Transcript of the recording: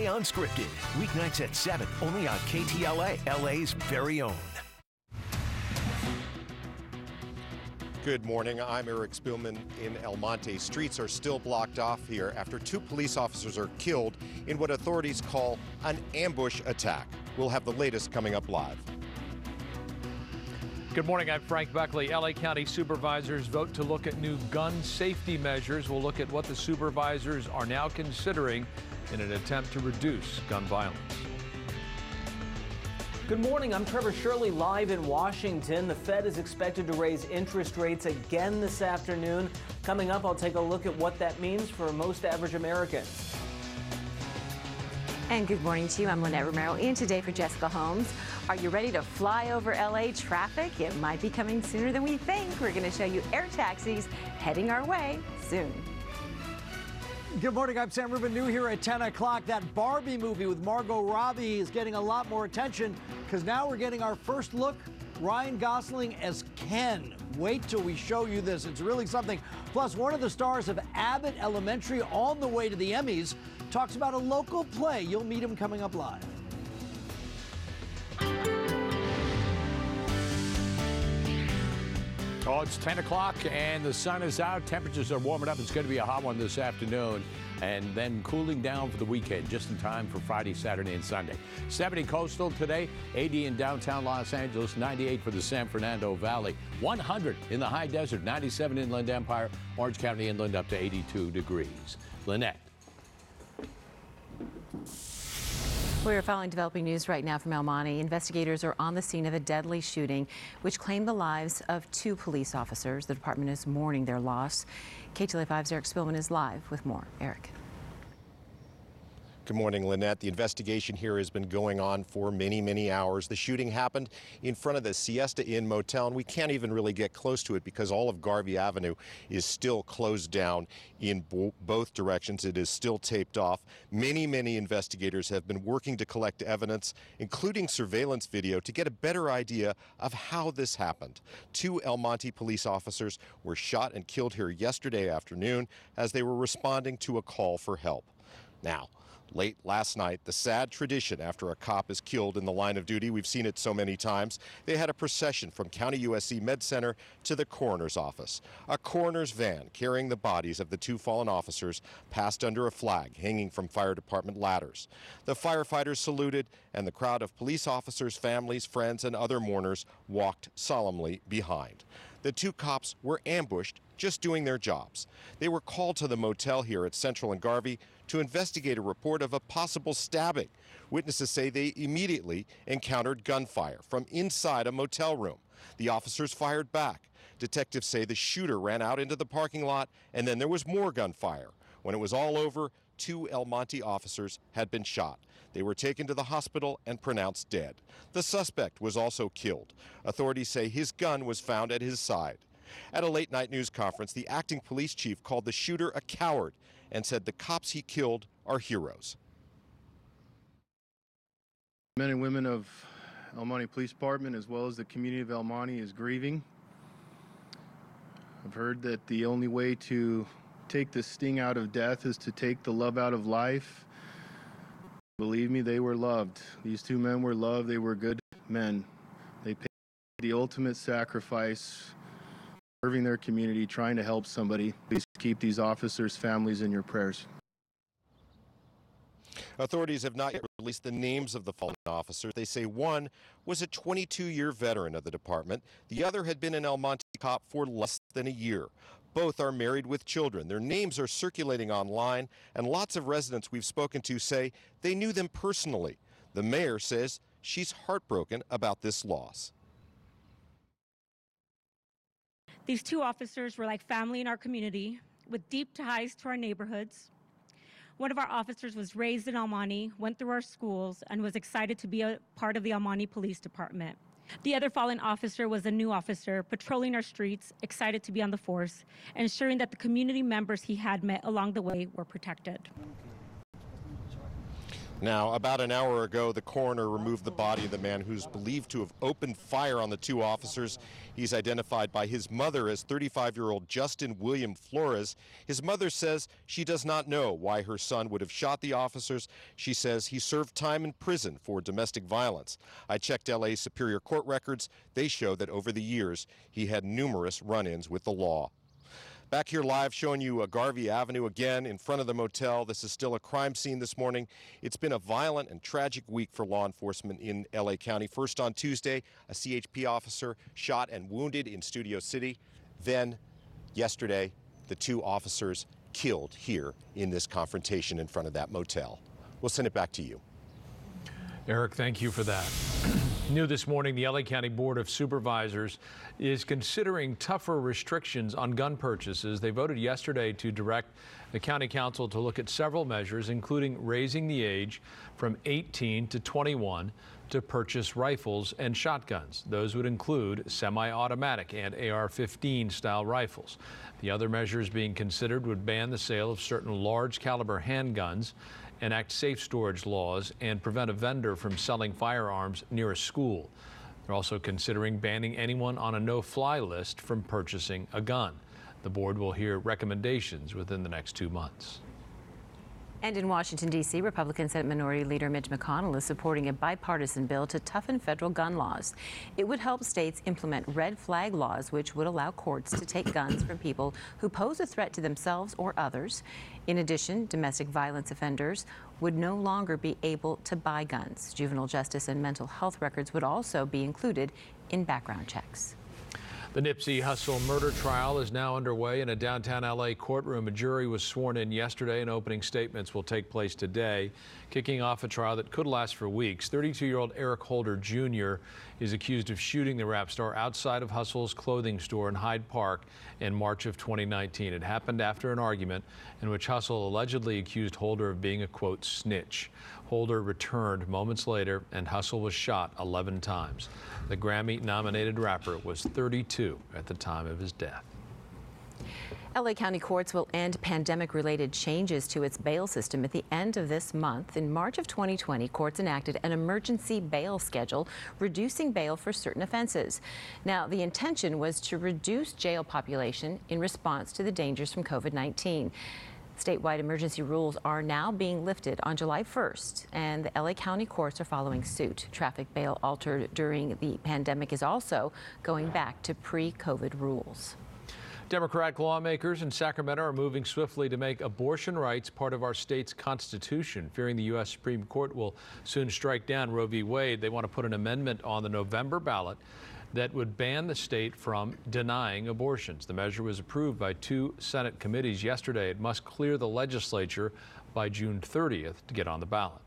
Unscripted. Weeknights at 7, only on KTLA, LA's very own. Good morning. I'm Eric Spielman in El Monte. Streets are still blocked off here after 2 police officers are killed in what authorities call an ambush attack. We'll have the latest coming up live. Good morning, I'm Frank Buckley. LA County supervisors vote to look at new gun safety measures. We'll look at what the supervisors are now considering in an attempt to reduce gun violence. Good morning, I'm Trevor Shirley live in Washington. The Fed is expected to raise interest rates again this afternoon. Coming up, I'll take a look at what that means for most average Americans. And good morning to you. I'm Lynette Romero in today for Jessica Holmes. Are you ready to fly over LA traffic? It might be coming sooner than we think. We're going to show you air taxis heading our way soon. Good morning, I'm Sam Rubin, new here at 10 o'clock. That Barbie movie with Margot Robbie is getting a lot more attention because now we're getting our first look, Ryan Gosling as Ken. Wait till we show you this. It's really something. Plus, one of the stars of Abbott Elementary on the way to the Emmys talks about a local play. You'll meet him coming up live. Oh, it's 10 o'clock and the sun is out. Temperatures are warming up. It's going to be a hot one this afternoon and then cooling down for the weekend, just in time for Friday, Saturday, and Sunday. 70 coastal today, 80 in downtown Los Angeles, 98 for the San Fernando Valley, 100 in the high desert, 97 inland Empire, Orange County inland up to 82 degrees. Lynette. We're following developing news right now from El Monte. Investigators are on the scene of a deadly shooting which claimed the lives of 2 police officers. The department is mourning their loss. KTLA 5's Eric Spillman is live with more. Eric. Good morning, Lynette. The investigation here has been going on for many, many hours. The shooting happened in front of the Siesta Inn Motel, and we can't even really get close to it because all of Garvey Avenue is still closed down in both directions. It is still taped off. Many, many investigators have been working to collect evidence, including surveillance video, to get a better idea of how this happened. 2 El Monte police officers were shot and killed here yesterday afternoon as they were responding to a call for help. Now, late last night, the sad tradition after a cop is killed in the line of duty, we've seen it so many times, they had a procession from County USC Med Center to the coroner's office. A coroner's van carrying the bodies of the 2 fallen officers passed under a flag hanging from fire department ladders. The firefighters saluted, and the crowd of police officers, families, friends, and other mourners walked solemnly behind. The 2 cops were ambushed just doing their jobs. They were called to the motel here at Central and Garvey to investigate a report of a possible stabbing. Witnesses say they immediately encountered gunfire from inside a motel room. The officers fired back. Detectives say the shooter ran out into the parking lot, and then there was more gunfire. When it was all over, 2 El Monte officers had been shot. They were taken to the hospital and pronounced dead. The suspect was also killed. Authorities say his gun was found at his side. At a late-night news conference, the acting police chief called the shooter a coward and said the cops he killed are heroes. Men and women of El Monte Police Department, as well as the community of El Monte, is grieving. I've heard that the only way to take the sting out of death is to take the love out of life. Believe me, they were loved. These 2 men were loved. They were good men. They paid the ultimate sacrifice, serving their community, trying to help somebody. Please keep these officers' families in your prayers. Authorities have not yet released the names of the fallen officers. They say one was a 22-year veteran of the department. The other had been an El Monte cop for less than a year. Both are married with children. Their names are circulating online, and lots of residents we've spoken to say they knew them personally. The mayor says she's heartbroken about this loss. These 2 officers were like family in our community with deep ties to our neighborhoods. One of our officers was raised in El Monte, went through our schools, and was excited to be a part of the El Monte Police Department. The other fallen officer was a new officer patrolling our streets, excited to be on the force, ensuring that the community members he had met along the way were protected. Now, about an hour ago, the coroner removed the body of the man who's believed to have opened fire on the two officers. He's identified by his mother as 35-year-old Justin William Flores. His mother says she does not know why her son would have shot the officers. She says he served time in prison for domestic violence. I checked LA's Superior Court records. They show that over the years, he had numerous run-ins with the law. Back here live showing you Garvey Avenue again in front of the motel. This is still a crime scene this morning. It's been a violent and tragic week for law enforcement in LA County. First on Tuesday, a CHP officer shot and wounded in Studio City. Then yesterday, the two officers killed here in this confrontation in front of that motel. We'll send it back to you. Eric, thank you for that. New this morning, the LA County Board of Supervisors is considering tougher restrictions on gun purchases. They voted yesterday to direct the County Council to look at several measures, including raising the age from 18 to 21 to purchase rifles and shotguns. Those would include semi-automatic and AR-15 style rifles. The other measures being considered would ban the sale of certain large caliber handguns, enact safe storage laws, and prevent a vendor from selling firearms near a school. They're also considering banning anyone on a no-fly list from purchasing a gun. The board will hear recommendations within the next 2 months. And in Washington, D.C., Republican Senate Minority Leader Mitch McConnell is supporting a bipartisan bill to toughen federal gun laws. It would help states implement red flag laws, which would allow courts to take guns from people who pose a threat to themselves or others. In addition, domestic violence offenders would no longer be able to buy guns. Juvenile justice and mental health records would also be included in background checks. The Nipsey Hussle murder trial is now underway in a downtown LA courtroom. A jury was sworn in yesterday and opening statements will take place today, kicking off a trial that could last for weeks. 32-year-old Eric Holder Jr. is accused of shooting the rap star outside of Hussle's clothing store in Hyde Park in March of 2019. It happened after an argument in which Hussle allegedly accused Holder of being a, quote, snitch. Holder returned moments later and Hussle was shot 11 times. The Grammy-nominated rapper was 32 at the time of his death. LA County courts will end pandemic-related changes to its bail system at the end of this month. In March of 2020, courts enacted an emergency bail schedule, reducing bail for certain offenses. Now, the intention was to reduce jail population in response to the dangers from COVID-19. Statewide emergency rules are now being lifted on July 1st, and the LA County courts are following suit. Traffic bail altered during the pandemic is also going back to pre-COVID rules. Democratic lawmakers in Sacramento are moving swiftly to make abortion rights part of our state's constitution. Fearing the U.S. Supreme Court will soon strike down Roe v. Wade, they want to put an amendment on the November ballot that would ban the state from denying abortions. The measure was approved by 2 Senate committees yesterday. It must clear the legislature by June 30th to get on the ballot.